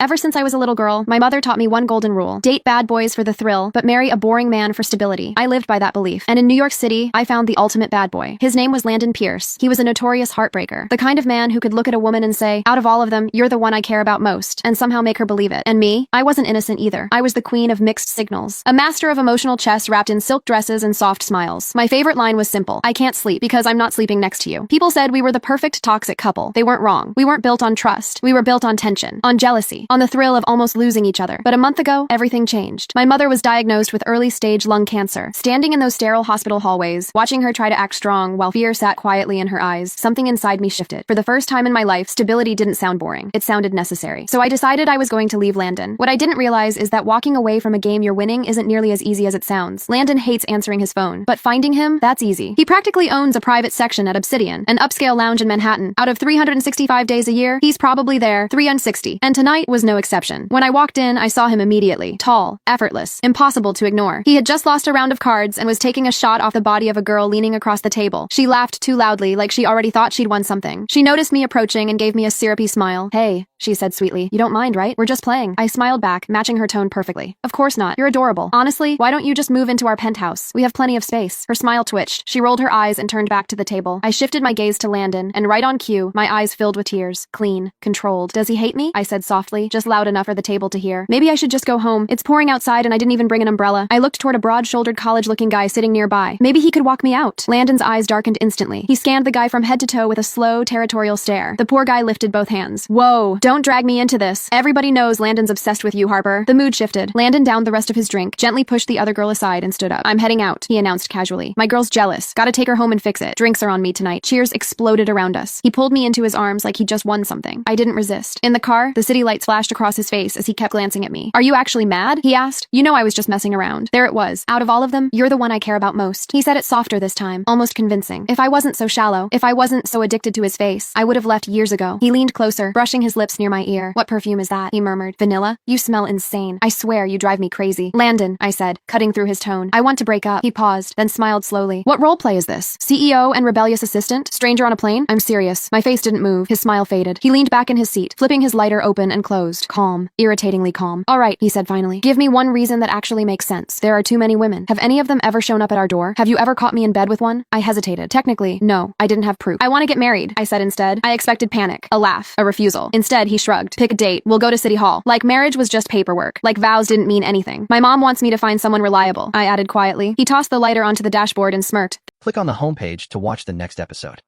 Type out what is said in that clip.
Ever since I was a little girl, my mother taught me one golden rule. Date bad boys for the thrill, but marry a boring man for stability. I lived by that belief. And in New York City, I found the ultimate bad boy. His name was Landon Pierce. He was a notorious heartbreaker. The kind of man who could look at a woman and say, out of all of them, you're the one I care about most, and somehow make her believe it. And me? I wasn't innocent either. I was the queen of mixed signals. A master of emotional chess wrapped in silk dresses and soft smiles. My favorite line was simple. I can't sleep because I'm not sleeping next to you. People said we were the perfect toxic couple. They weren't wrong. We weren't built on trust. We were built on tension, on jealousy, on the thrill of almost losing each other. But a month ago, everything changed. My mother was diagnosed with early-stage lung cancer. Standing in those sterile hospital hallways, watching her try to act strong while fear sat quietly in her eyes, something inside me shifted. For the first time in my life, stability didn't sound boring. It sounded necessary. So I decided I was going to leave Landon. What I didn't realize is that walking away from a game you're winning isn't nearly as easy as it sounds. Landon hates answering his phone, but finding him, that's easy. He practically owns a private section at Obsidian, an upscale lounge in Manhattan. Out of 365 days a year, he's probably there 360. And tonight was no exception. When I walked in, I saw him immediately. Tall, effortless, impossible to ignore. He had just lost a round of cards and was taking a shot off the body of a girl leaning across the table. She laughed too loudly, like she already thought she'd won something. She noticed me approaching and gave me a syrupy smile. Hey, she said sweetly. You don't mind, right? We're just playing. I smiled back, matching her tone perfectly. Of course not. You're adorable. Honestly, why don't you just move into our penthouse? We have plenty of space. Her smile twitched. She rolled her eyes and turned back to the table. I shifted my gaze to Landon, and right on cue, my eyes filled with tears. Clean. Controlled. Does he hate me? I said softly, just loud enough for the table to hear. Maybe I should just go home. It's pouring outside and I didn't even bring an umbrella. I looked toward a broad-shouldered college-looking guy sitting nearby. Maybe he could walk me out. Landon's eyes darkened instantly. He scanned the guy from head to toe with a slow, territorial stare. The poor guy lifted both hands. Whoa, don't drag me into this. Everybody knows Landon's obsessed with you, Harper. The mood shifted. Landon downed the rest of his drink, gently pushed the other girl aside and stood up. I'm heading out, he announced casually. My girl's jealous. Gotta take her home and fix it. Drinks are on me tonight. Cheers exploded around us. He pulled me into his arms like he just won something. I didn't resist. In the car, the city lights flashed across his face as he kept glancing at me. Are you actually mad? He asked. You know I was just messing around. There it was. Out of all of them, you're the one I care about most. He said it softer this time, almost convincing. If I wasn't so shallow, if I wasn't so addicted to his face, I would have left years ago. He leaned closer, brushing his lips near my ear. What perfume is that? He murmured. Vanilla? You smell insane. I swear you drive me crazy. Landon, I said, cutting through his tone. I want to break up. He paused, then smiled slowly. What role play is this? CEO and rebellious assistant? Stranger on a plane? I'm serious. My face didn't move. His smile faded. He leaned back in his seat, flipping his lighter open and closed. Calm. Irritatingly calm. All right, he said finally. Give me one reason that actually makes sense. There are too many women. Have any of them ever shown up at our door? Have you ever caught me in bed with one? I hesitated. Technically, no. I didn't have proof. I want to get married, I said instead. I expected panic, a laugh, a refusal. Instead, he shrugged. Pick a date. We'll go to City Hall. Like marriage was just paperwork. Like vows didn't mean anything. My mom wants me to find someone reliable, I added quietly. He tossed the lighter onto the dashboard and smirked. Click on the homepage to watch the next episode.